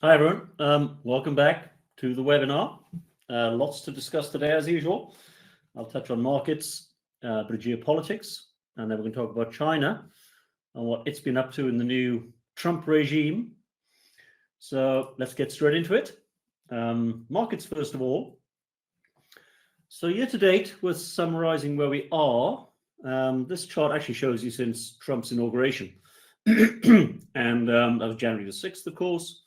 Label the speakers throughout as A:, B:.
A: Hi everyone, welcome back to the webinar. Lots to discuss today as usual. I'll touch on markets, a bit of geopolitics, and then we're going to talk about China and what it's been up to in the new Trump regime. So let's get straight into it. Markets first of all. So year to date, we're summarizing where we are. This chart actually shows you since Trump's inauguration. And that was January the 6th, of course.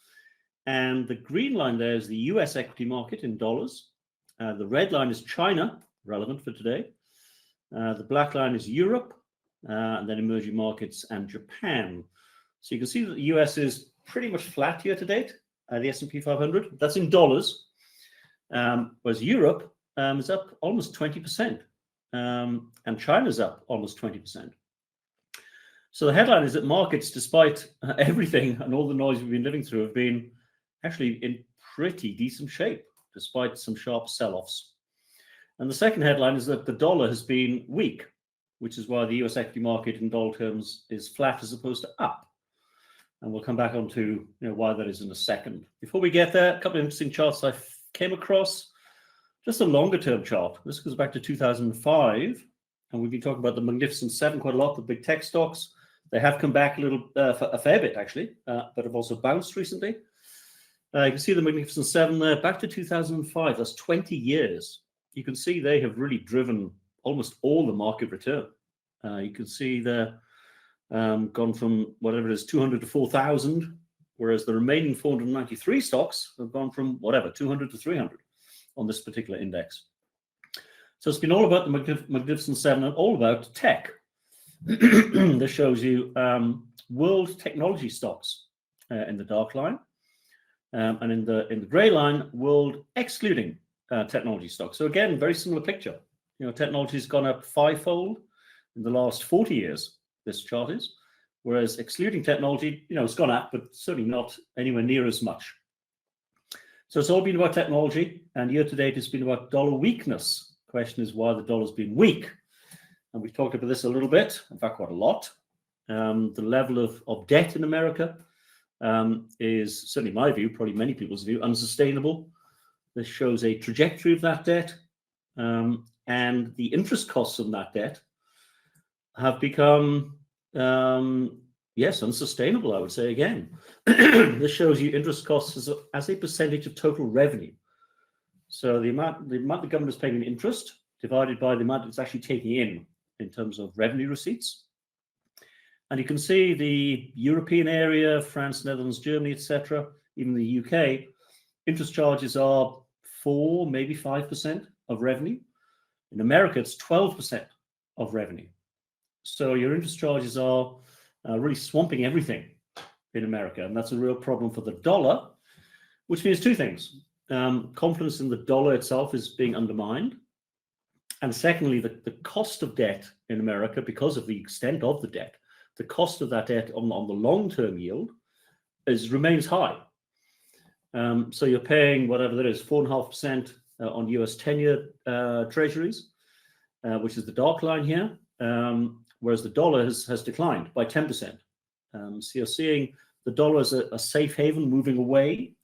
A: And the green line there is the US equity market in dollars. The red line is China, relevant for today. The black line is Europe, and then emerging markets and Japan. So you can see that the US is pretty much flat year to date, the S&P 500. That's in dollars, whereas Europe is up almost 20%, and China's up almost 20%. So the headline is that markets, despite everything and all the noise we've been living through, have been actually in pretty decent shape, despite some sharp sell-offs. And the second headline is that the dollar has been weak, which is why the US equity market in dollar terms is flat as opposed to up. And we'll come back on to why that is in a second. Before we get there, a couple of interesting charts I came across. Just a longer term chart. This goes back to 2005. And we've been talking about the Magnificent Seven quite a lot, the big tech stocks. They have come back a little, a fair bit actually, but have also bounced recently. You can see the Magnificent Seven there, back to 2005. That's 20 years. You can see they have really driven almost all the market return. You can see they're gone from whatever it is, 200 to 4,000, whereas the remaining 493 stocks have gone from whatever, 200 to 300 on this particular index. So it's been all about the Magnificent Seven and all about tech. This shows you world technology stocks in the dark line. And in the grey line, world excluding technology stocks. So again, very similar picture. Technology has gone up fivefold in the last 40 years, this chart is, whereas excluding technology, it's gone up, but certainly not anywhere near as much. So it's all been about technology, and year to date it's been about dollar weakness. The question is why the dollar's been weak. And we've talked about this a little bit, in fact, quite a lot. The level of debt in America is certainly my view, probably many people's view, unsustainable. This shows a trajectory of that debt, and the interest costs on that debt have become, yes, unsustainable, I would say again. This shows you interest costs as a percentage of total revenue. So the amount the government is paying in interest divided by the amount it's actually taking in terms of revenue receipts. And you can see the European area, France, Netherlands, Germany, etc., even the UK, interest charges are 4, maybe 5% of revenue. In America, it's 12% of revenue. So your interest charges are really swamping everything in America. And that's a real problem for the dollar, which means two things. Confidence in the dollar itself is being undermined. And secondly, the cost of debt in America, because of the extent of the debt, the cost of that debt on the long-term yield remains high. So you're paying whatever that is, 4.5% on US 10-year treasuries, which is the dark line here, whereas the dollar has declined by 10%. So you're seeing the dollar as a safe haven moving away,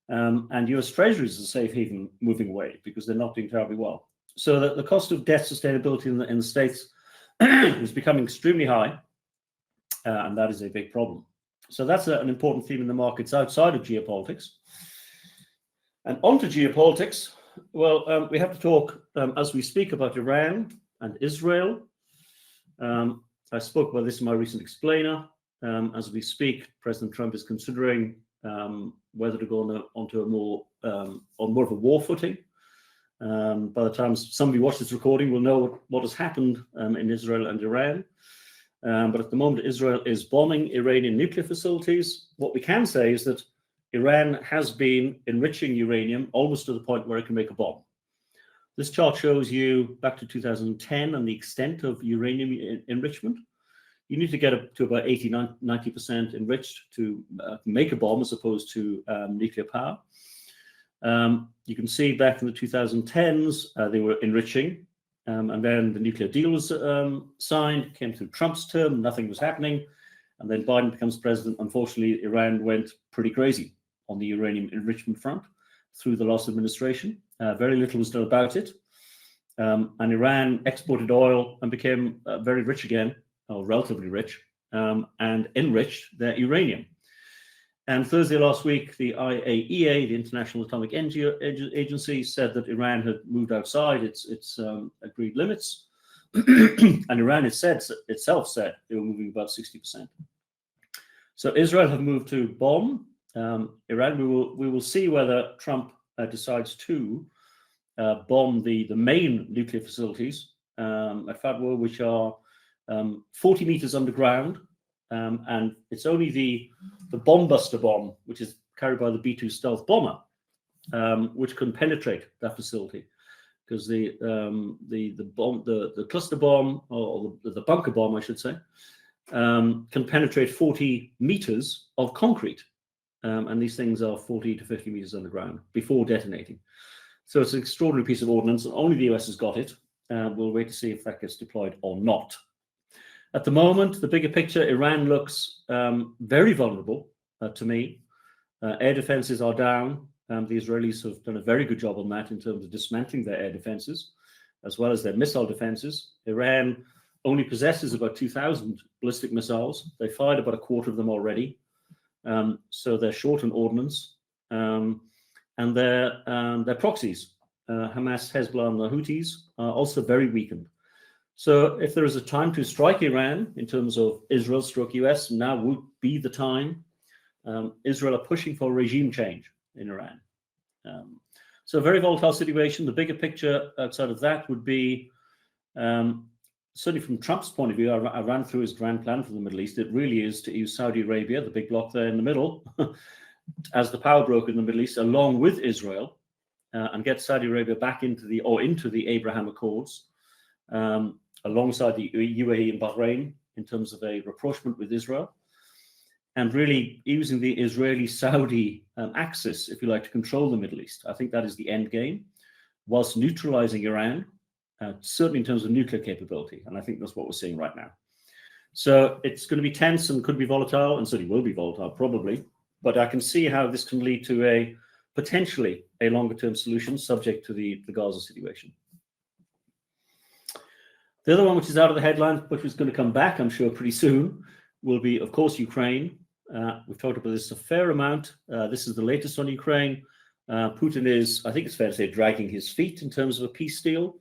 A: and US treasuries as a safe haven moving away because they're not doing terribly well. So the cost of debt sustainability in the States is becoming extremely high. And that is a big problem. So that's an important theme in the markets outside of geopolitics. And onto geopolitics, well, we have to talk as we speak about Iran and Israel. I spoke about this in my recent explainer. As we speak, President Trump is considering whether to go onto on more of a war footing. By the time somebody watches this recording, will know what has happened in Israel and Iran. But at the moment, Israel is bombing Iranian nuclear facilities. What we can say is that Iran has been enriching uranium almost to the point where it can make a bomb. This chart shows you back to 2010 and the extent of uranium enrichment. You need to get up to about 80, 90% enriched to make a bomb as opposed to nuclear power. You can see back in the 2010s, they were enriching. And then the nuclear deal was signed, came through Trump's term, nothing was happening. And then Biden becomes president. Unfortunately, Iran went pretty crazy on the uranium enrichment front through the last administration. Very little was done about it. And Iran exported oil and became very rich again, or relatively rich, and enriched their uranium. And Thursday last week, the IAEA, the International Atomic Energy Agency, said that Iran had moved outside its agreed limits. And Iran itself said they were moving about 60%. So Israel have moved to bomb Iran. We will see whether Trump decides to bomb the main nuclear facilities at Fatwa, which are 40 meters underground. And it's only the bomb buster bomb, which is carried by the B-2 stealth bomber, which can penetrate that facility, because the cluster bomb, or the bunker bomb, I should say, can penetrate 40 meters of concrete, and these things are 40 to 50 meters underground before detonating. So it's an extraordinary piece of ordnance, and only the US has got it. We'll wait to see if that gets deployed or not. At the moment, the bigger picture, Iran looks very vulnerable to me. Air defenses are down. The Israelis have done a very good job on that in terms of dismantling their air defenses, as well as their missile defenses. Iran only possesses about 2,000 ballistic missiles. They fired about a quarter of them already. So they're short on ordnance. And their proxies, Hamas, Hezbollah, and the Houthis, are also very weakened. So if there is a time to strike Iran in terms of Israel stroke US, now would be the time. Israel are pushing for regime change in Iran. So a very volatile situation. The bigger picture outside of that would be, certainly from Trump's point of view, I ran through his grand plan for the Middle East. It really is to use Saudi Arabia, the big bloc there in the middle, as the power broker in the Middle East, along with Israel, and get Saudi Arabia back into the Abraham Accords, alongside the UAE and Bahrain in terms of a rapprochement with Israel, and really using the Israeli-Saudi axis, if you like, to control the Middle East. I think that is the end game, whilst neutralizing Iran, certainly in terms of nuclear capability. And I think that's what we're seeing right now. So it's going to be tense and could be volatile, and certainly will be volatile, probably. But I can see how this can lead to potentially a longer-term solution subject to the Gaza situation. The other one, which is out of the headlines, but is going to come back, I'm sure, pretty soon, will be, of course, Ukraine. We've talked about this a fair amount. This is the latest on Ukraine. Putin is, I think it's fair to say, dragging his feet in terms of a peace deal.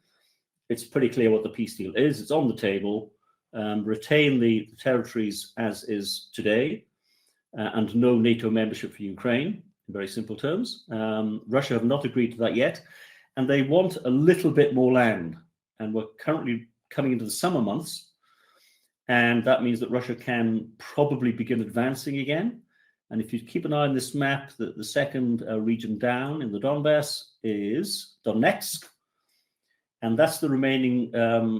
A: It's pretty clear what the peace deal is. It's on the table. Retain the territories as is today, and no NATO membership for Ukraine, in very simple terms. Russia have not agreed to that yet, and they want a little bit more land. And we're currently coming into the summer months, and that means that Russia can probably begin advancing again. And if you keep an eye on this map, the second region down in the Donbass is Donetsk, and that's the remaining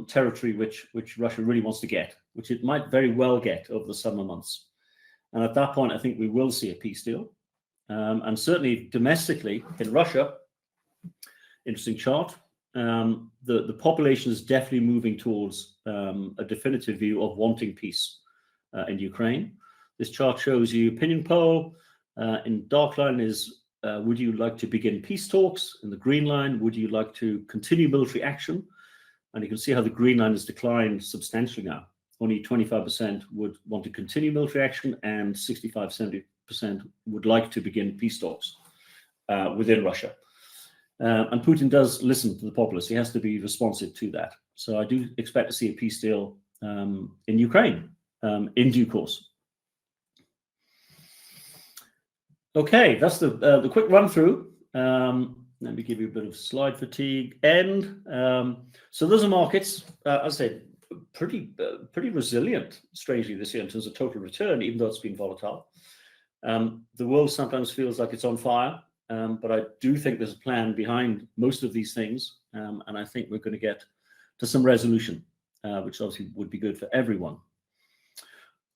A: territory which Russia really wants to get, which it might very well get over the summer months. And at that point, I think we will see a peace deal. And certainly domestically in Russia, interesting chart, the population is definitely moving towards a definitive view of wanting peace in Ukraine. This chart shows you opinion poll. In dark line is, would you like to begin peace talks? In the green line, would you like to continue military action? And you can see how the green line has declined substantially now. Only 25% would want to continue military action, and 65-70% would like to begin peace talks within Russia. And Putin does listen to the populace. He has to be responsive to that. So I do expect to see a peace deal in Ukraine in due course. Okay, that's the quick run through. Let me give you a bit of slide fatigue. So those are markets, as I said, pretty resilient, strangely, this year in terms of total return, even though it's been volatile. The world sometimes feels like it's on fire, but I do think there's a plan behind most of these things, and I think we're going to get to some resolution, which obviously would be good for everyone.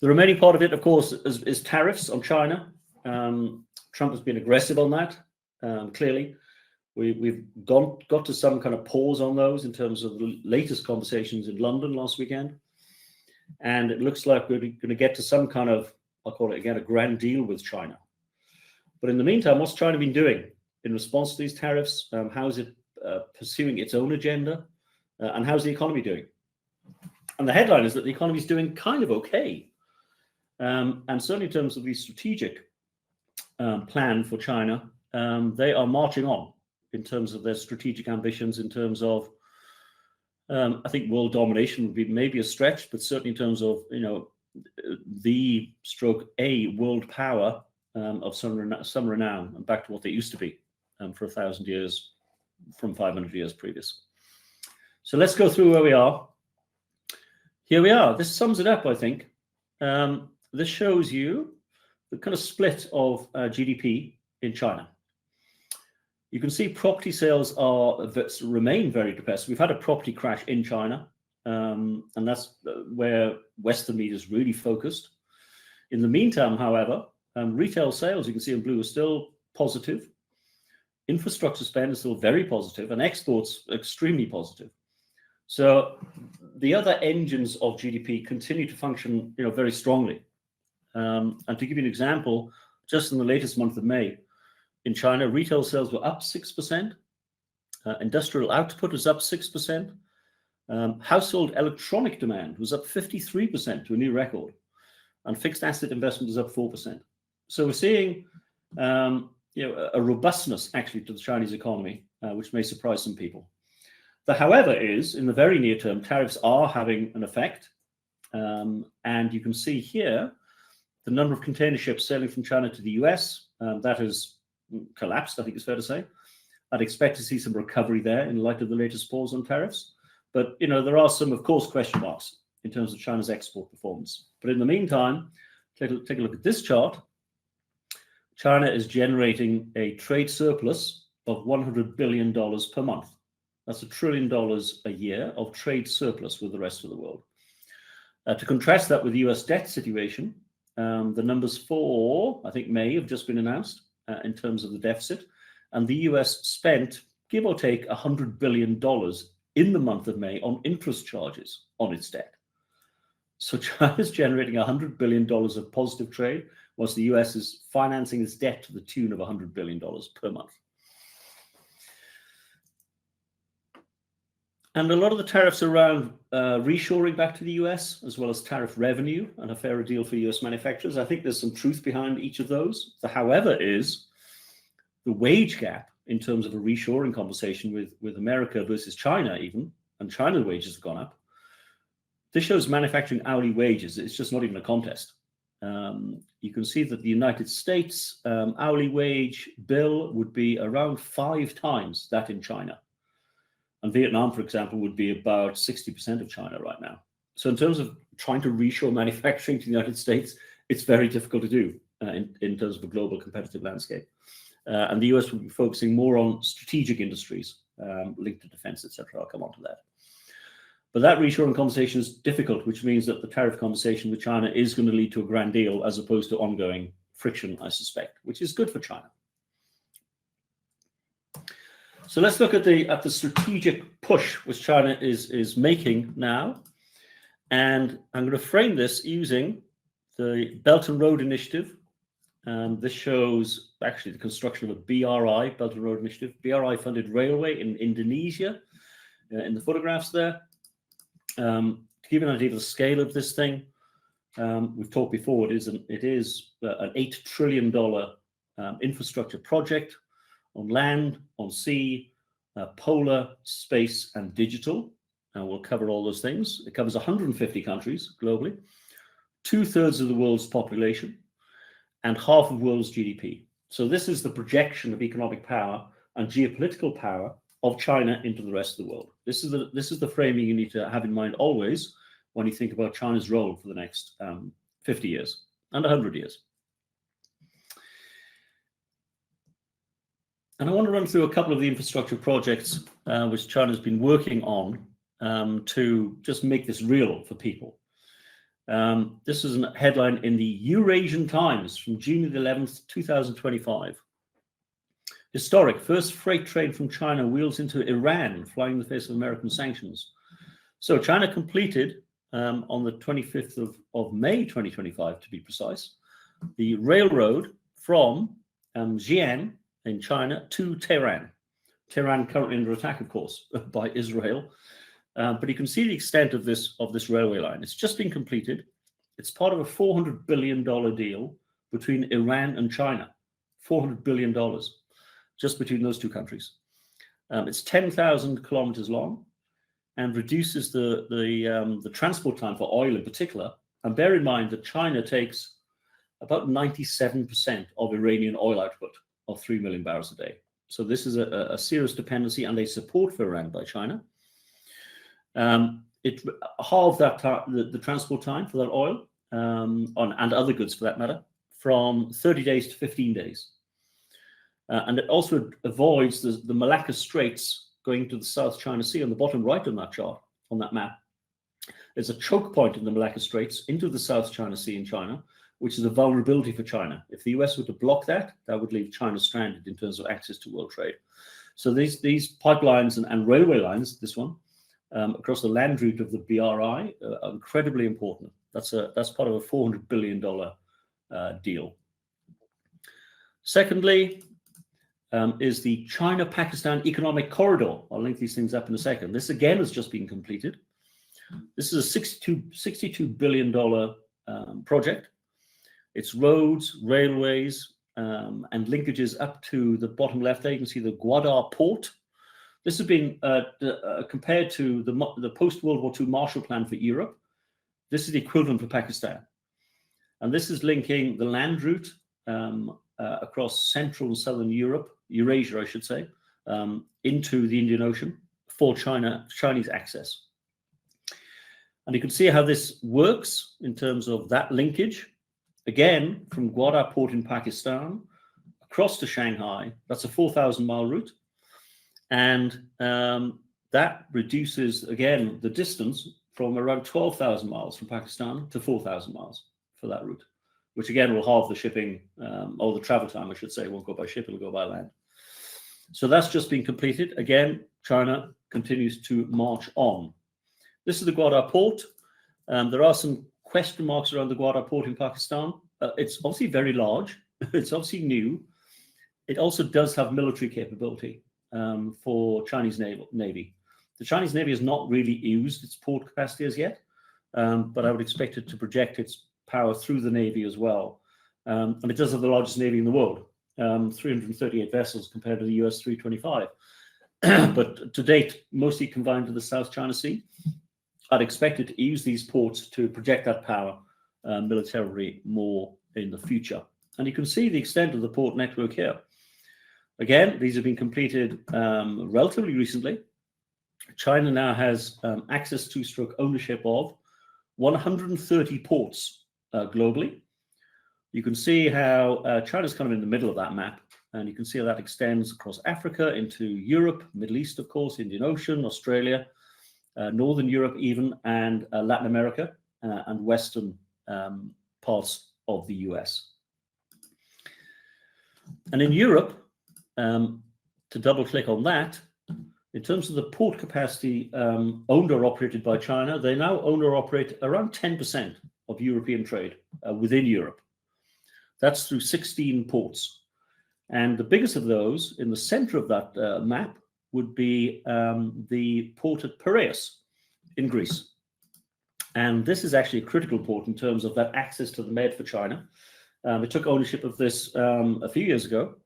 A: The remaining part of it, of course, is tariffs on China. Trump has been aggressive on that, clearly. We've got to some kind of pause on those in terms of the latest conversations in London last weekend. And it looks like we're going to get to some kind of, I'll call it again, a grand deal with China. But in the meantime, what's China been doing in response to these tariffs? How is it pursuing its own agenda? And how's the economy doing? And the headline is that the economy is doing kind of okay. And certainly in terms of the strategic plan for China, they are marching on in terms of their strategic ambitions, in terms of, I think world domination would be maybe a stretch, but certainly in terms of, the a world power of some renown, and back to what they used to be for 1,000 years from 500 years previous. So let's go through where we are. Here we are. This sums it up, I think. This shows you the kind of split of GDP in China. You can see property sales remain very depressed. We've had a property crash in China, and that's where Western media is really focused. In the meantime, however, retail sales, you can see in blue, are still positive. Infrastructure spend is still very positive, and exports extremely positive. So the other engines of GDP continue to function, very strongly. And to give you an example, just in the latest month of May, in China, retail sales were up 6%. Industrial output was up 6%. Household electronic demand was up 53% to a new record. And fixed asset investment is up 4%. So we're seeing a robustness actually to the Chinese economy, which may surprise some people. The however is, in the very near term, tariffs are having an effect. And you can see here the number of container ships sailing from China to the US, that has collapsed, I think it's fair to say. I'd expect to see some recovery there in light of the latest pause on tariffs. But, there are some, of course, question marks in terms of China's export performance. But in the meantime, take a look at this chart. China is generating a trade surplus of $100 billion per month. That's $1 trillion a year of trade surplus with the rest of the world. To contrast that with the US debt situation, the numbers for, I think, May have just been announced in terms of the deficit. And the US spent, give or take, $100 billion in the month of May on interest charges on its debt. So China's generating $100 billion of positive trade, whilst the US is financing its debt to the tune of $100 billion per month. And a lot of the tariffs around reshoring back to the US, as well as tariff revenue and a fairer deal for US manufacturers. I think there's some truth behind each of those. The however is the wage gap in terms of a reshoring conversation with America versus China even, and China's wages have gone up. This shows manufacturing hourly wages. It's just not even a contest. You can see that the United States hourly wage bill would be around 5 times that in China. And Vietnam, for example, would be about 60% of China right now. So in terms of trying to reshore manufacturing to the United States, it's very difficult to do in terms of a global competitive landscape. And the US will be focusing more on strategic industries linked to defense, etc. I'll come on to that. But that reshoring conversation is difficult, which means that the tariff conversation with China is going to lead to a grand deal as opposed to ongoing friction, I suspect, which is good for China. So let's look at the strategic push which China is making now. And I'm going to frame this using the Belt and Road Initiative. This shows actually the construction of a BRI, Belt and Road Initiative, BRI funded railway in Indonesia, in the photographs there. To give you an idea of the scale of this thing, we've talked before, it is an $8 trillion infrastructure project on land, on sea, polar, space, and digital. And we'll cover all those things. It covers 150 countries globally, 2/3 of the world's population, and half of the world's GDP. So this is the projection of economic power and geopolitical power of China into the rest of the world. This is the framing you need to have in mind always when you think about China's role for the next 50 years and 100 years. And I want to run through a couple of the infrastructure projects which China's been working on to just make this real for people. This is a headline in the Eurasian Times from June 11th, 2025. Historic, first freight train from China wheels into Iran, flying in the face of American sanctions. So China completed on the 25th of May 2025, to be precise, the railroad from Xi'an in China to Tehran. Tehran currently under attack, of course, by Israel. But you can see the extent of this railway line. It's just been completed. It's part of a $400 billion deal between Iran and China. $400 billion just between those two countries. It's 10,000 kilometers long and reduces the transport time for oil in particular. And bear in mind that China takes about 97% of Iranian oil output of 3 million barrels a day. So this is a serious dependency and a support for Iran by China. It halved the transport time for that oil and other goods for that matter from 30 days to 15 days. And it also avoids the Malacca Straits going to the South China Sea on the bottom right on that chart, on that map. There's a choke point in the Malacca Straits into the South China Sea in China, which is a vulnerability for China. If the US were to block that, that would leave China stranded in terms of access to world trade. So these pipelines and railway lines, this one, across the land route of the BRI are incredibly important. That's part of a $400 billion deal. Secondly, is the China-Pakistan Economic Corridor. I'll link these things up in a second. This again has just been completed. This is a $62 billion project. It's roads, railways, and linkages up to the bottom left there. You can see the Gwadar port. This has been compared to the post-World War II Marshall Plan for Europe. This is the equivalent for Pakistan. And this is linking the land route across Central and Southern Europe, Eurasia, I should say, into the Indian Ocean for Chinese access. And you can see how this works in terms of that linkage. Again, from Gwadar port in Pakistan across to Shanghai, that's a 4,000-mile route. And that reduces, again, the distance from around 12,000 miles from Pakistan to 4,000 miles for that route, which again will halve the shipping, or the travel time, I should say. It won't go by ship, it'll go by land. So that's just been completed. Again, China continues to march on. This is the Gwadar port. There are some question marks around the Gwadar port in Pakistan. It's obviously very large. It's obviously new. It also does have military capability for Chinese Navy. The Chinese Navy has not really used its port capacity as yet, but I would expect it to project its power through the Navy as well. And it does have the largest Navy in the world, 338 vessels compared to the US 325. But to date, mostly confined to the South China Sea. I'd expect it to use these ports to project that power militarily more in the future. And you can see the extent of the port network here. Again, these have been completed relatively recently. China now has access to / ownership of 130 ports globally. You can see how China's kind of in the middle of that map, and you can see how that extends across Africa into Europe, Middle East, of course, Indian Ocean, Australia, Northern Europe even, and Latin America and Western parts of the US. And in Europe, to double click on that, in terms of the port capacity owned or operated by China, they now own or operate around 10% of European trade within Europe. That's through 16 ports. And the biggest of those in the center of that map would be the port at Piraeus in Greece. And this is actually a critical port in terms of that access to the Med for China. It took ownership of this a few years ago.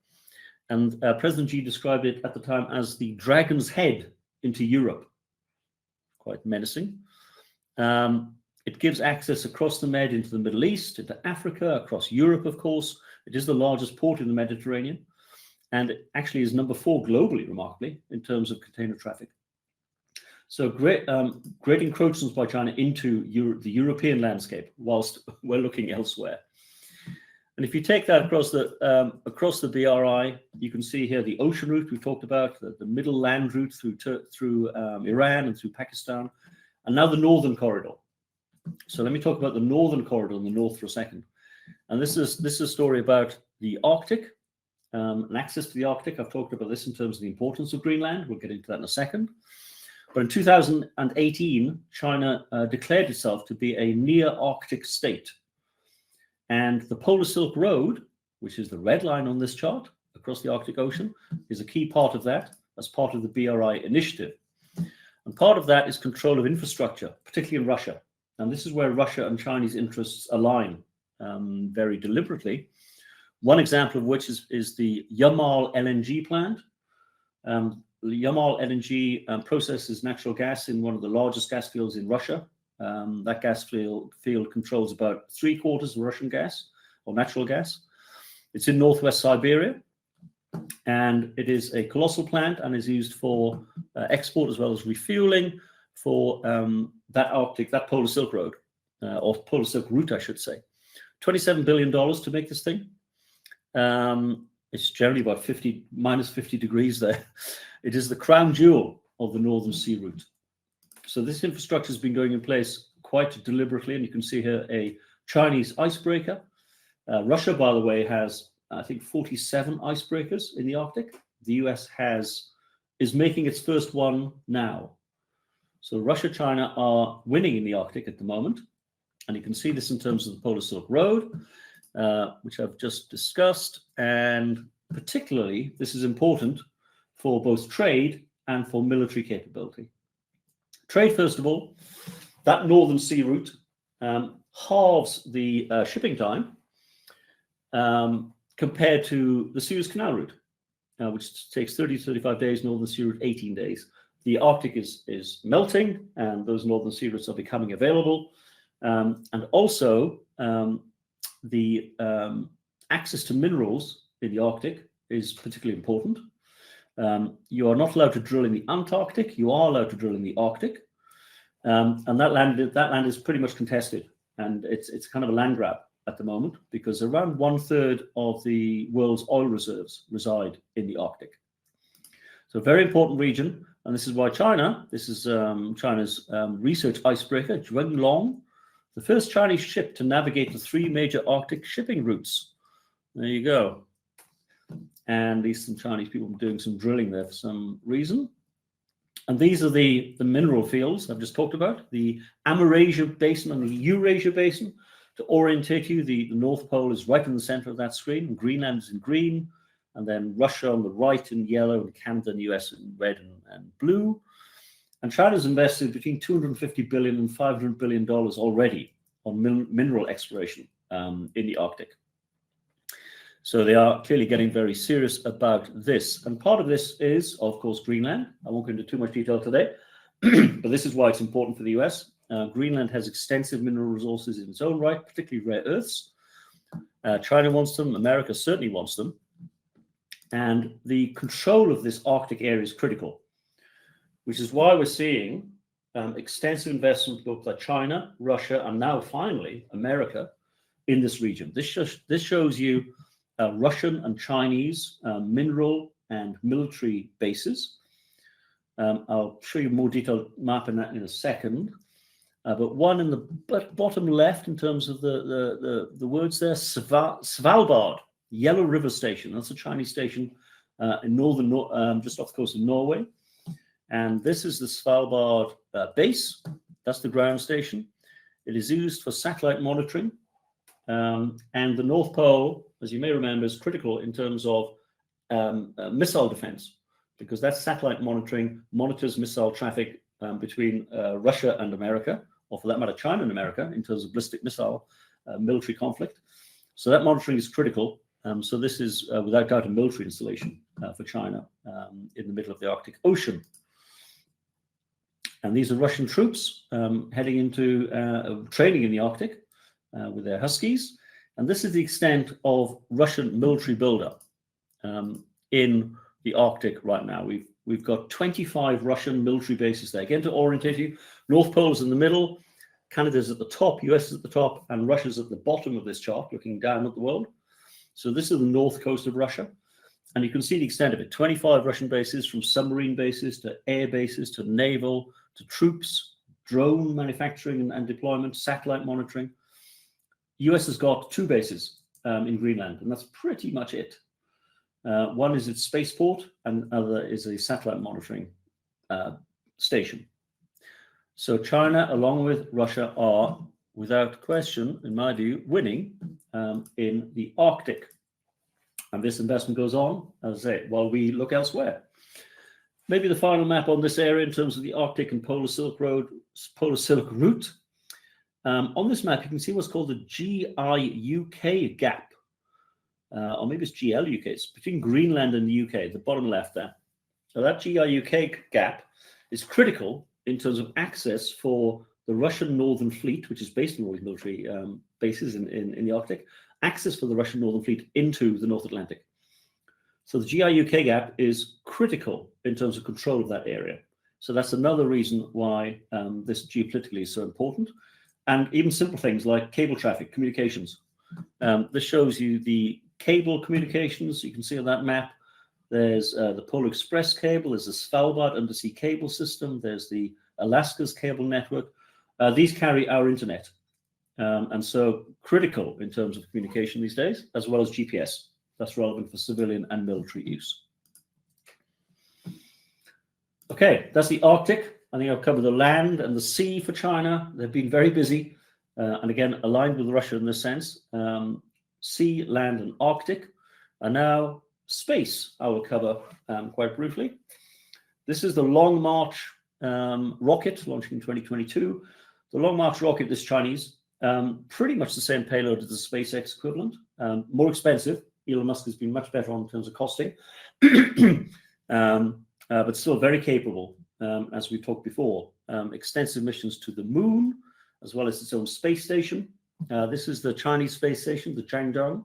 A: And President Xi described it at the time as the dragon's head into Europe. Quite menacing. It gives access across the Med into the Middle East, into Africa, across Europe, of course. It is the largest port in the Mediterranean. And it actually is number 4 globally, remarkably, in terms of container traffic. So great encroachments by China into the European landscape, whilst we're looking elsewhere. And if you take that across the BRI, you can see here the ocean route we talked about, the middle land route through Iran and through Pakistan, and now the northern corridor. So let me talk about the northern corridor in the north for a second. And this is a story about the Arctic. And access to the Arctic. I've talked about this in terms of the importance of Greenland. We'll get into that in a second. But in 2018, China declared itself to be a near Arctic state. And the Polar Silk Road which is the red line on this chart across the Arctic Ocean, is a key part of that as part of the BRI initiative. And part of that is control of infrastructure, particularly in Russia. And this is where Russia and Chinese interests align very deliberately. One example of which is the Yamal LNG plant. The Yamal LNG processes natural gas in one of the largest gas fields in Russia. That gas field controls about 3/4 of Russian gas or natural gas. It's in northwest Siberia, and it is a colossal plant and is used for export as well as refueling for that Polar Silk Road, or Polar Silk Route, I should say. $27 billion to make this thing. It's generally about minus 50 degrees there. It is the crown jewel of the Northern Sea route. So this infrastructure has been going in place quite deliberately, and you can see here a Chinese icebreaker. Russia, by the way, has, I think, 47 icebreakers in the Arctic. The US is making its first one now. So Russia, China are winning in the Arctic at the moment. And you can see this in terms of the Polar Silk Road, which I've just discussed. And particularly, this is important for both trade and for military capability. Trade, first of all, that Northern Sea route halves the shipping time compared to the Suez Canal route, which takes 30 to 35 days, Northern Sea route 18 days. The Arctic is melting, and those Northern Sea routes are becoming available. And also, the access to minerals in the Arctic is particularly important. You are not allowed to drill in the Antarctic. You are allowed to drill in the Arctic, and that land is pretty much contested, and it's kind of a land grab at the moment because around 1/3 of the world's oil reserves reside in the Arctic. So, a very important region, and this is why this is China's research icebreaker, Zhuanglong, the first Chinese ship to navigate the 3 major Arctic shipping routes. There you go. And these some Chinese people doing some drilling there for some reason. And these are the mineral fields I've just talked about, the Amurasia Basin and the Eurasia Basin. To orientate you, the North Pole is right in the center of that screen, and Greenland is in green, and then Russia on the right in yellow, and Canada and US in red and blue. And China's invested between $250 billion and $500 billion already on mineral exploration in the Arctic. So they are clearly getting very serious about this. And part of this is, of course, Greenland. I won't go into too much detail today, but this is why it's important for the US. Greenland has extensive mineral resources in its own right, particularly rare earths. China wants them. America certainly wants them. And the control of this Arctic area is critical, which is why we're seeing extensive investment both by China, Russia, and now finally America in this region. This shows you Russian and Chinese mineral and military bases. I'll show you a more detailed map in that in a second. But one in the bottom left in terms of the words there, Svalbard, Yellow River Station. That's a Chinese station in just off the coast of Norway. And this is the Svalbard base. That's the ground station. It is used for satellite monitoring. And the North Pole, as you may remember, is critical in terms of missile defense, because that satellite monitoring monitors missile traffic between Russia and America, or for that matter, China and America, in terms of ballistic missile military conflict. So that monitoring is critical. So this is, without doubt, a military installation for China in the middle of the Arctic Ocean. And these are Russian troops heading into training in the Arctic with their Huskies. And this is the extent of Russian military buildup in the Arctic right now. We've got 25 Russian military bases there. Again, to orientate you, North Pole is in the middle, Canada's at the top, US is at the top, and Russia's at the bottom of this chart, looking down at the world. So this is the north coast of Russia. And you can see the extent of it. 25 Russian bases, from submarine bases to air bases to naval to troops, drone manufacturing and deployment, satellite monitoring. US has got 2 bases in Greenland, and that's pretty much it. One is its spaceport, and the other is a satellite monitoring station. So China, along with Russia, are, without question, in my view, winning in the Arctic. And this investment goes on, as I say, while we look elsewhere. Maybe the final map on this area in terms of the Arctic and Polar Silk Route. On this map, you can see what's called the GIUK gap, or maybe it's GLUK. It's between Greenland and the UK, the bottom left there. So that GIUK gap is critical in terms of access for the Russian Northern Fleet, which is based on all these military bases in the Arctic, access for the Russian Northern Fleet into the North Atlantic. So the GIUK gap is critical in terms of control of that area. So that's another reason why this geopolitically is so important. And even simple things like cable traffic, communications. This shows you the cable communications. You can see on that map, there's the Polar Express cable, there's the Svalbard undersea cable system, there's the Alaska's cable network. These carry our internet. And so critical in terms of communication these days, as well as GPS. That's relevant for civilian and military use. Okay, that's the Arctic. I think I've covered the land and the sea for China. They've been very busy, and again, aligned with Russia in this sense. Sea, land, and Arctic. And now space, I will cover quite briefly. This is the Long March rocket, launching in 2022. The Long March rocket is Chinese, pretty much the same payload as the SpaceX equivalent, more expensive. Elon Musk has been much better on terms of costing, but still very capable, as we talked before. Extensive missions to the moon, as well as its own space station. This is the Chinese space station, the Chang'e,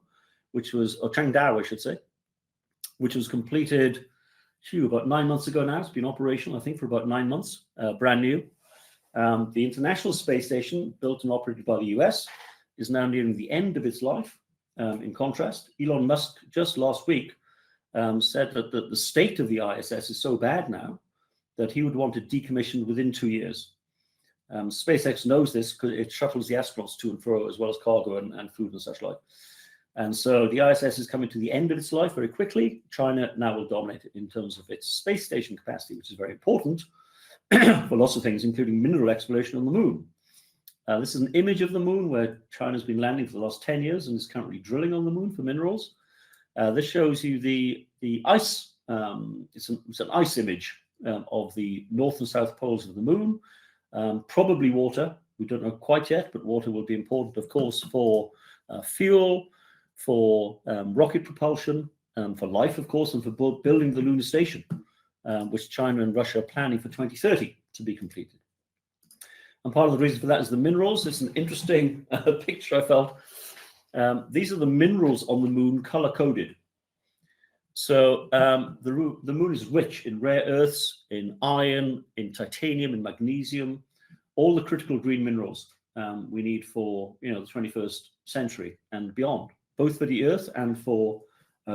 A: or Chang'dao, I should say, which was completed about 9 months ago now. It's been operational, I think, for about 9 months, brand new. The International Space Station, built and operated by the US, is now nearing the end of its life. In contrast, Elon Musk just last week said that the state of the ISS is so bad now that he would want it decommissioned within 2 years. SpaceX knows this because it shuttles the astronauts to and fro, as well as cargo and food and such like. And so the ISS is coming to the end of its life very quickly. China now will dominate it in terms of its space station capacity, which is very important for lots of things, including mineral exploration on the moon. This is an image of the moon where China's been landing for the last 10 years and is currently drilling on the moon for minerals. This shows you the ice. It's an ice image of the north and south poles of the moon. Probably water. We don't know quite yet, but water will be important, of course, for fuel, for rocket propulsion, for life, of course, and for building the lunar station, which China and Russia are planning for 2030 to be completed. And part of the reason for that is the minerals. It's an interesting picture I felt. These are the minerals on the moon color-coded. So the moon is rich in rare earths, in iron, in titanium, in magnesium, all the critical green minerals we need for the 21st century and beyond, both for the Earth and for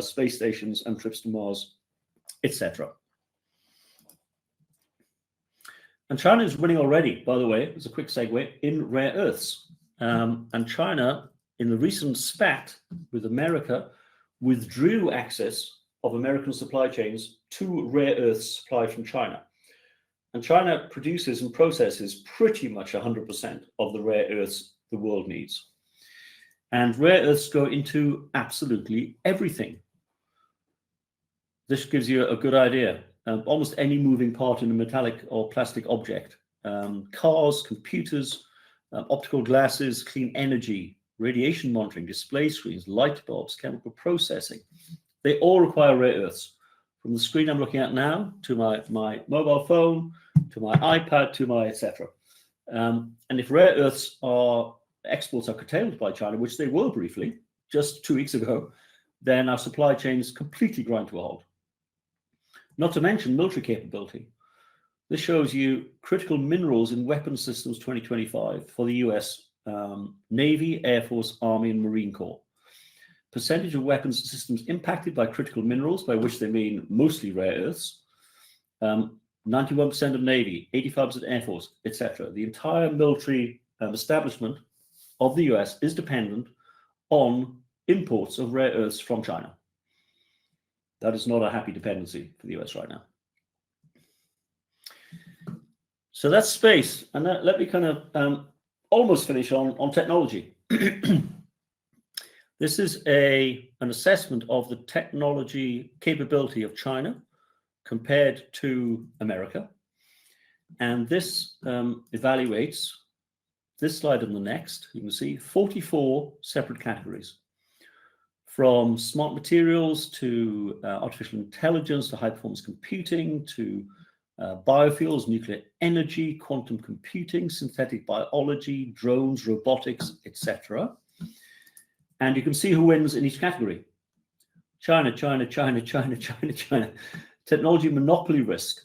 A: space stations and trips to Mars, etc. And China is winning already, by the way, as a quick segue, in rare earths. And China, in the recent spat with America, withdrew access of American supply chains to rare earths supplied from China. And China produces and processes pretty much 100% of the rare earths the world needs. And rare earths go into absolutely everything. This gives you a good idea. Almost any moving part in a metallic or plastic object. Cars, computers, optical glasses, clean energy, radiation monitoring, display screens, light bulbs, chemical processing. They all require rare earths. From the screen I'm looking at now, to my mobile phone, to my iPad, to my etc. And if rare earths exports are curtailed by China, which they were briefly, just 2 weeks ago, then our supply chains completely grind to a halt. Not to mention military capability. This shows you critical minerals in weapons systems 2025 for the US Navy, Air Force, Army, and Marine Corps. Percentage of weapons systems impacted by critical minerals, by which they mean mostly rare earths, 91% of Navy, 85% Air Force, etc. The entire military establishment of the US is dependent on imports of rare earths from China. That is not a happy dependency for the US right now. So that's space. And let me kind of almost finish on technology. This is an assessment of the technology capability of China compared to America. And this evaluates this slide and the next. You can see 44 separate categories, from smart materials to artificial intelligence to high performance computing to biofuels, nuclear energy, quantum computing, synthetic biology, drones, robotics, etc. And you can see who wins in each category. China, China, China, China, China, China. Technology monopoly risk.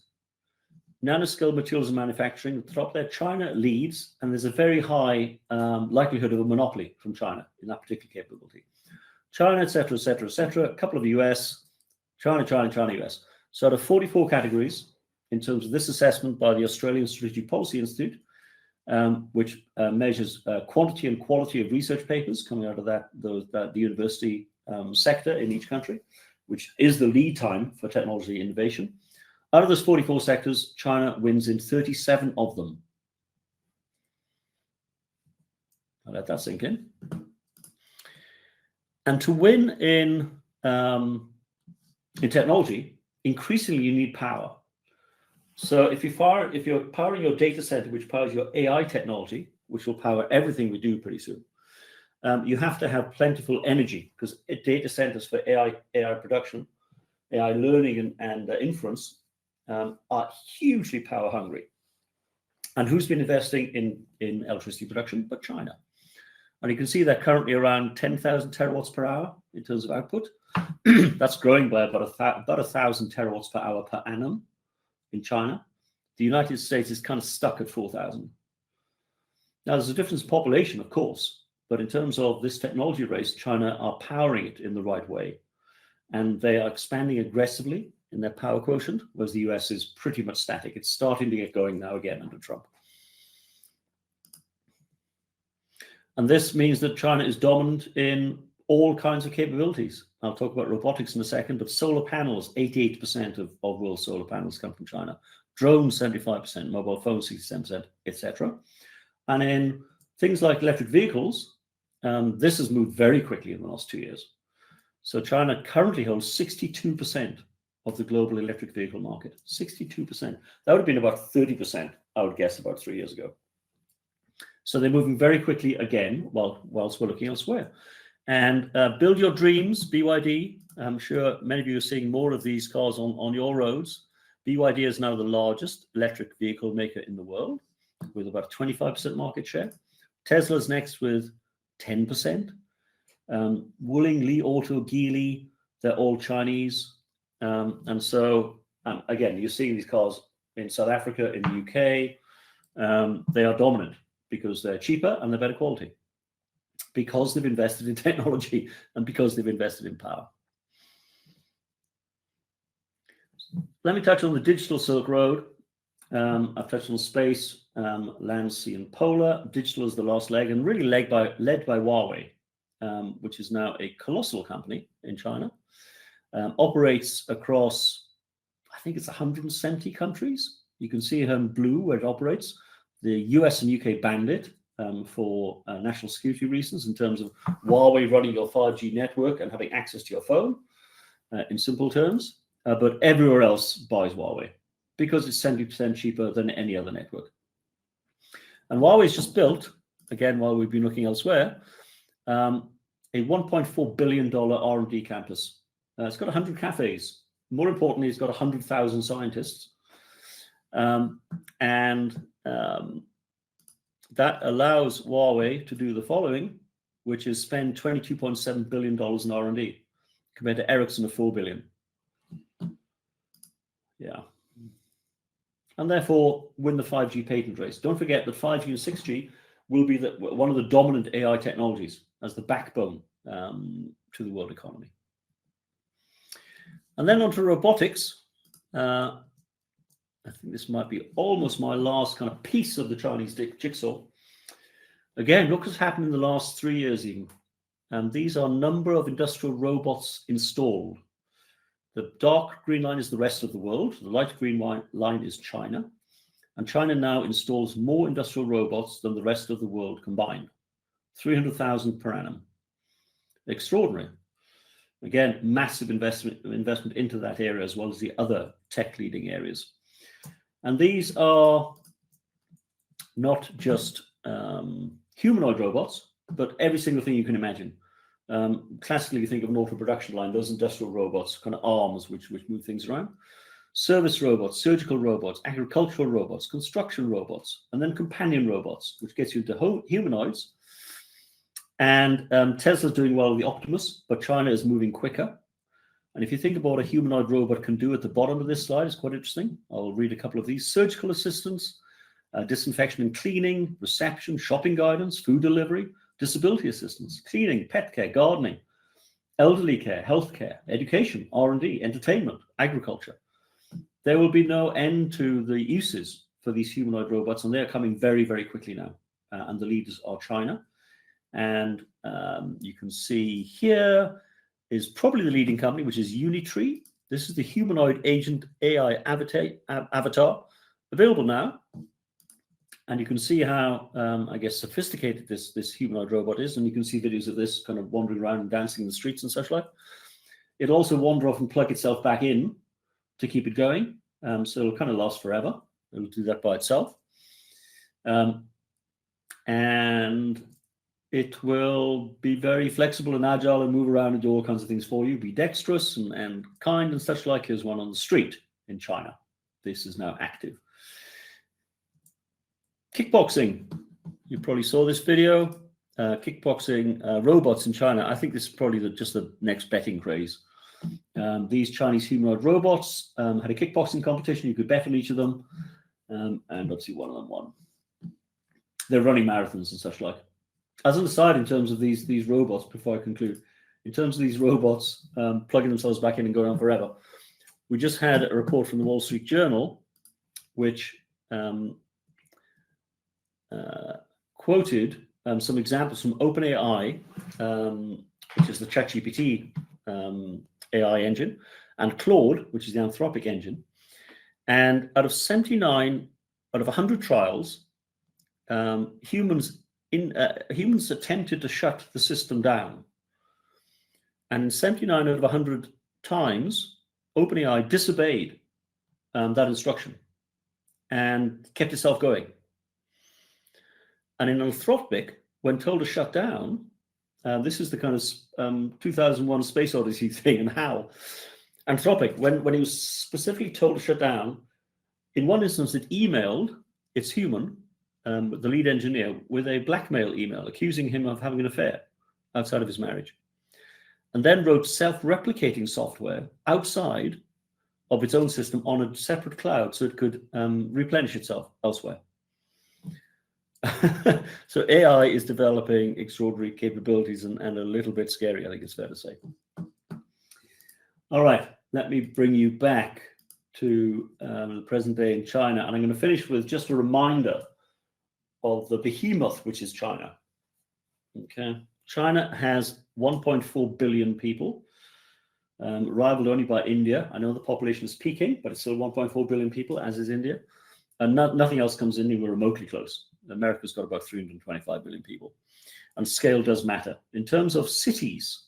A: Nanoscale materials and manufacturing, at the top there, China leads, and there's a very high likelihood of a monopoly from China in that particular capability. China, etc., etc., etc. A couple of US, China, China, China, US. So out of 44 categories, in terms of this assessment by the Australian Strategic Policy Institute, which measures quantity and quality of research papers coming out of the university sector in each country, which is the lead time for technology innovation. Out of those 44 sectors, China wins in 37 of them. I'll let that sink in. And to win in technology, increasingly you need power. So if you're powering your data center, which powers your AI technology, which will power everything we do pretty soon, you have to have plentiful energy, because data centers for AI production, AI learning and inference are hugely power hungry. And who's been investing in electricity production but China? And you can see they're currently around 10,000 terawatts per hour in terms of output. That's growing by about 1,000 terawatts per hour per annum in China. The United States is kind of stuck at 4,000. Now, there's a difference in population, of course, but in terms of this technology race, China are powering it in the right way. And they are expanding aggressively in their power quotient, whereas the US is pretty much static. It's starting to get going now again under Trump. And this means that China is dominant in all kinds of capabilities. I'll talk about robotics in a second, but solar panels, 88% of world solar panels come from China. Drones, 75%, mobile phones, 67%, etc. And in things like electric vehicles, this has moved very quickly in the last 2 years. So China currently holds 62% of the global electric vehicle market. 62%. That would have been about 30%, I would guess, about 3 years ago. So they're moving very quickly again, whilst we're looking elsewhere. And build your dreams, BYD. I'm sure many of you are seeing more of these cars on your roads. BYD is now the largest electric vehicle maker in the world, with about 25% market share. Tesla's next with 10%. Wuling, Li Auto, Geely, they're all Chinese. And so, again, you're seeing these cars in South Africa, in the UK. They are dominant because they're cheaper and they're better quality, because they've invested in technology and because they've invested in power. Let me touch on the digital Silk Road. I've touched on space, land, sea, and polar. Digital is the last leg, and really led by Huawei, which is now a colossal company in China. Operates across, I think it's 170 countries. You can see here in blue where it operates. The US and UK banned it for national security reasons, in terms of Huawei running your 5G network and having access to your phone, in simple terms. But everywhere else buys Huawei because it's 70% cheaper than any other network. And Huawei's just built, again, while we've been looking elsewhere, a $1.4 billion R&D campus. It's got 100 cafes. More importantly, it's got 100,000 scientists. That allows Huawei to do the following, which is spend $22.7 billion in R&D, compared to Ericsson of $4 billion. Yeah. And therefore win the 5G patent race. Don't forget that 5G and 6G will be one of the dominant AI technologies as the backbone to the world economy. And then onto robotics. I think this might be almost my last kind of piece of the Chinese jigsaw. Again, look what's happened in the last 3 years even. And these are number of industrial robots installed. The dark green line is the rest of the world. The light green line is China. And China now installs more industrial robots than the rest of the world combined. 300,000 per annum. Extraordinary. Again, massive investment into that area, as well as the other tech leading areas. And these are not just humanoid robots, but every single thing you can imagine. Classically, you think of an auto production line, those industrial robots, kind of arms which move things around. Service robots, surgical robots, agricultural robots, construction robots, and then companion robots, which gets you to humanoids. And Tesla's doing well with the Optimus, but China is moving quicker. And if you think about what a humanoid robot can do at the bottom of this slide, it's quite interesting. I'll read a couple of these. Surgical assistance, disinfection and cleaning, reception, shopping guidance, food delivery, disability assistance, cleaning, pet care, gardening, elderly care, healthcare, education, R&D, entertainment, agriculture. There will be no end to the uses for these humanoid robots, and they're coming very, very quickly now. And the leaders are China. And you can see here is probably the leading company, which is Unitree. This is the humanoid agent AI avatar, available now. And you can see how, I guess, sophisticated this humanoid robot is. And you can see videos of this kind of wandering around and dancing in the streets and such like. It'll also wander off and plug itself back in to keep it going. So it'll kind of last forever. It'll do that by itself. And it will be very flexible and agile and move around and do all kinds of things for you, be dexterous and kind and such like. Here's one on the street in China. This is now active. Kickboxing. You probably saw this video. Kickboxing robots in China. I think this is probably just the next betting craze. These Chinese humanoid robots had a kickboxing competition. You could bet on each of them. And let's see, one of them won. They're running marathons and such like. As an aside, in terms of these robots, before I conclude, in terms of these robots plugging themselves back in and going on forever, we just had a report from the Wall Street Journal, which quoted some examples from OpenAI, which is the ChatGPT AI engine, and Claude, which is the Anthropic engine. And out of 100 trials, humans attempted to shut the system down. And 79 out of 100 times, OpenAI disobeyed that instruction and kept itself going. And in Anthropic, when told to shut down, this is the kind of 2001 Space Odyssey thing and how. Anthropic, when he was specifically told to shut down, in one instance it emailed its human, the lead engineer, with a blackmail email accusing him of having an affair outside of his marriage, and then wrote self-replicating software outside of its own system on a separate cloud so it could replenish itself elsewhere. So AI is developing extraordinary capabilities and a little bit scary, I think it's fair to say. All right, let me bring you back to the present day in China, and I'm going to finish with just a reminder of the behemoth, which is China. Okay, China has 1.4 billion people, rivaled only by India. I know the population is peaking, but it's still 1.4 billion people, as is India, and nothing else comes anywhere remotely close. America's got about 325 million people, and scale does matter. In terms of cities,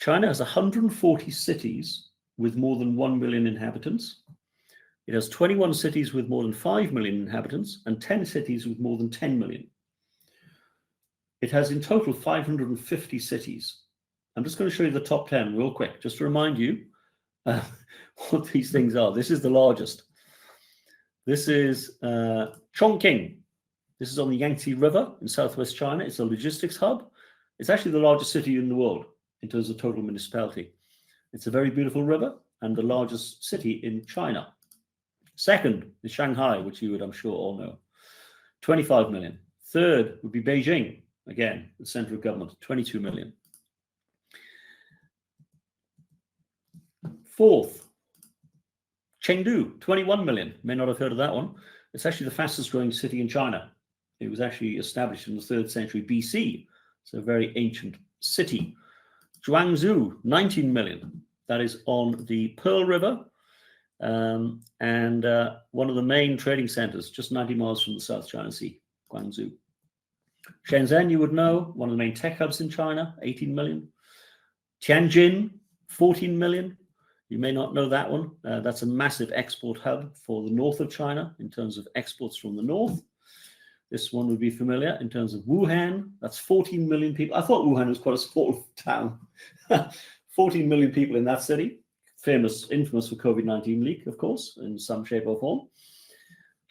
A: China has 140 cities with more than 1 million inhabitants. It has 21 cities with more than 5 million inhabitants and 10 cities with more than 10 million. It has in total 550 cities. I'm just going to show you the top 10 real quick, just to remind you what these things are. This is the largest. This is Chongqing. This is on the Yangtze River in southwest China. It's a logistics hub. It's actually the largest city in the world in terms of total municipality. It's a very beautiful river and the largest city in China. Second is Shanghai, which you would, I'm sure, all know. 25 million. Third would be Beijing, again, the center of government, 22 million. Fourth, Chengdu, 21 million. May not have heard of that one. It's actually the fastest growing city in China. It was actually established in the 3rd century BC. It's a very ancient city. Zhuangzhou, 19 million. That is on the Pearl River, and one of the main trading centers, just 90 miles from the South China Sea, Guangzhou. Shenzhen, you would know, one of the main tech hubs in China, 18 million. Tianjin, 14 million. You may not know that one. That's a massive export hub for the north of China in terms of exports from the north. This one would be familiar in terms of Wuhan. That's 14 million people. I thought Wuhan was quite a small town. 14 million people in that city. Infamous for COVID-19 leak, of course, in some shape or form.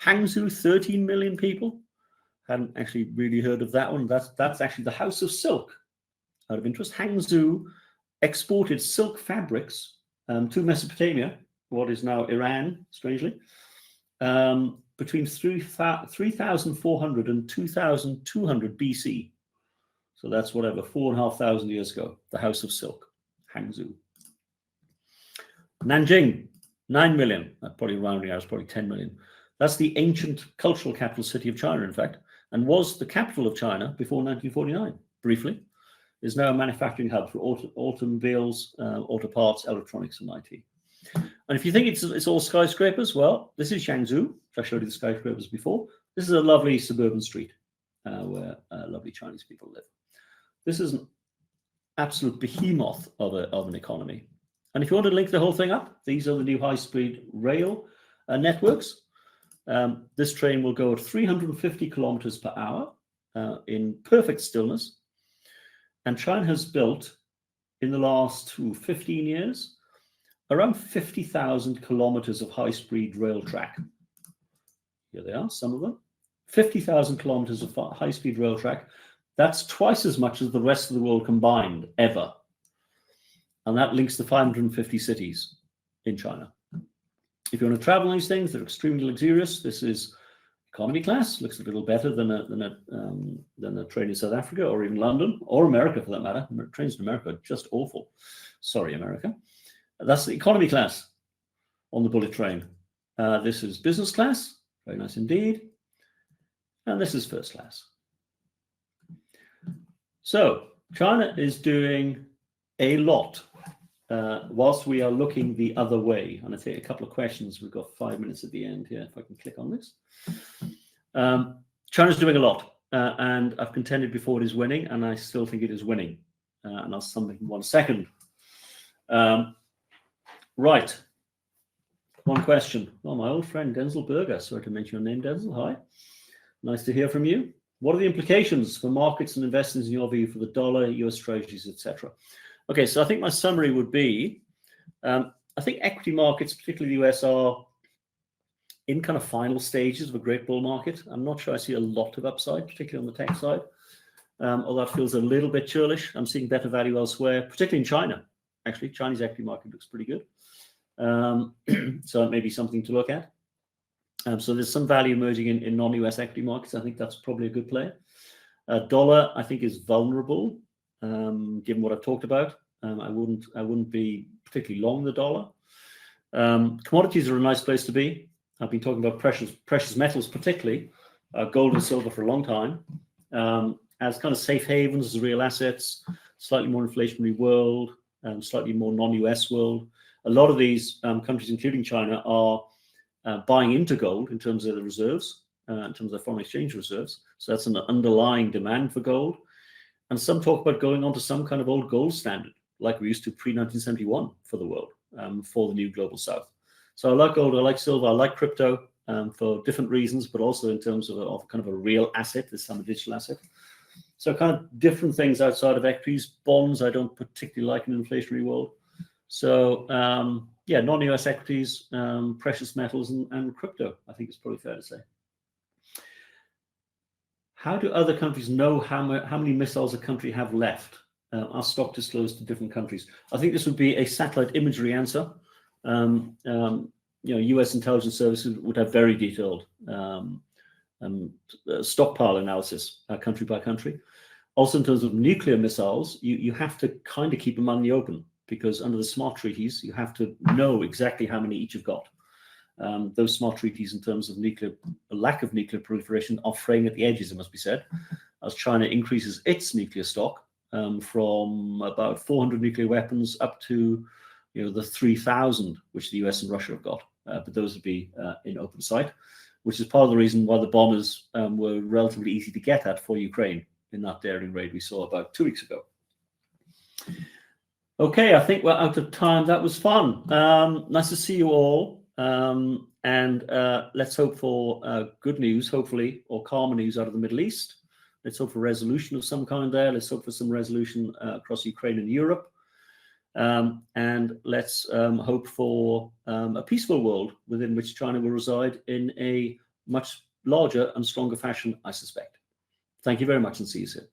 A: Hangzhou, 13 million people. Hadn't actually really heard of that one. That's actually the House of Silk. Out of interest, Hangzhou exported silk fabrics to Mesopotamia, what is now Iran, strangely, between 3,400 and 2,200 BC. So that's whatever, 4,500 years ago, the House of Silk, Hangzhou. Nanjing, 9 million, probably rounding out, probably 10 million. That's the ancient cultural capital city of China, in fact, and was the capital of China before 1949, briefly. Is now a manufacturing hub for automobiles, auto parts, electronics, and IT. And if you think it's all skyscrapers, well, this is Jiangsu. I showed you the skyscrapers before. This is a lovely suburban street where lovely Chinese people live. This is an absolute behemoth of an economy. And if you want to link the whole thing up, these are the new high-speed rail networks. This train will go at 350 kilometers per hour in perfect stillness. And China has built, in the last 15 years, around 50,000 kilometers of high-speed rail track. Here they are, some of them. 50,000 kilometers of high-speed rail track. That's twice as much as the rest of the world combined, ever. And that links to 550 cities in China. If you want to travel on these things, they're extremely luxurious. This is economy class, looks a little better than a train in South Africa or even London or America for that matter. Trains in America are just awful. Sorry, America. That's the economy class on the bullet train. This is business class, very nice indeed. And this is first class. So China is doing a lot whilst we are looking the other way. And I take a couple of questions. We've got 5 minutes at the end here, if I can click on this. China's doing a lot, and I've contended before it is winning, and I still think it is winning. And I'll sum it in 1 second. Right. One question. Oh, my old friend Denzel Berger. Sorry to mention your name, Denzel. Hi. Nice to hear from you. What are the implications for markets and investors in your view for the dollar, US treasuries, etc.? Okay, so I think my summary would be, I think equity markets, particularly the US, are in kind of final stages of a great bull market. I'm not sure I see a lot of upside, particularly on the tech side. Although that feels a little bit churlish. I'm seeing better value elsewhere, particularly in China. Actually, Chinese equity market looks pretty good. So it may be something to look at. So there's some value emerging in non-US equity markets. I think that's probably a good play. Dollar, I think, is vulnerable, given what I've talked about. I wouldn't be particularly long the dollar. Commodities are a nice place to be. I've been talking about precious metals, particularly gold and silver, for a long time, as kind of safe havens, as real assets, slightly more inflationary world, slightly more non-US world. A lot of these countries, including China, are buying into gold in terms of the reserves, in terms of their foreign exchange reserves. So that's an underlying demand for gold. And some talk about going on to some kind of old gold standard, like we used to pre-1971 for the world, for the new global south. So I like gold, I like silver, I like crypto for different reasons, but also in terms of kind of a real asset, there's some digital asset. So kind of different things outside of equities. Bonds, I don't particularly like in an inflationary world. So yeah, non-US equities, precious metals, and crypto, I think it's probably fair to say. How do other countries know how many missiles a country have left? Are stock disclosed to different countries? I think this would be a satellite imagery answer. US intelligence services would have very detailed stockpile analysis, country by country. Also, in terms of nuclear missiles, you have to kind of keep them on the open, because under the SMART treaties, you have to know exactly how many each have got. Those SMART treaties, in terms of lack of nuclear proliferation, are fraying at the edges, it must be said, as China increases its nuclear stock from about 400 nuclear weapons up to the 3,000 which the US and Russia have got. But those would be in open sight. which is part of the reason why the bombers were relatively easy to get at for Ukraine in that daring raid we saw about 2 weeks ago. Okay, I think we're out of time. That was fun. Nice to see you all. And let's hope for good news, hopefully, or calmer news out of the Middle East. Let's hope for resolution of some kind there. Let's hope for some resolution across Ukraine and Europe. And let's hope for a peaceful world within which China will reside in a much larger and stronger fashion, I suspect. Thank you very much, and see you soon.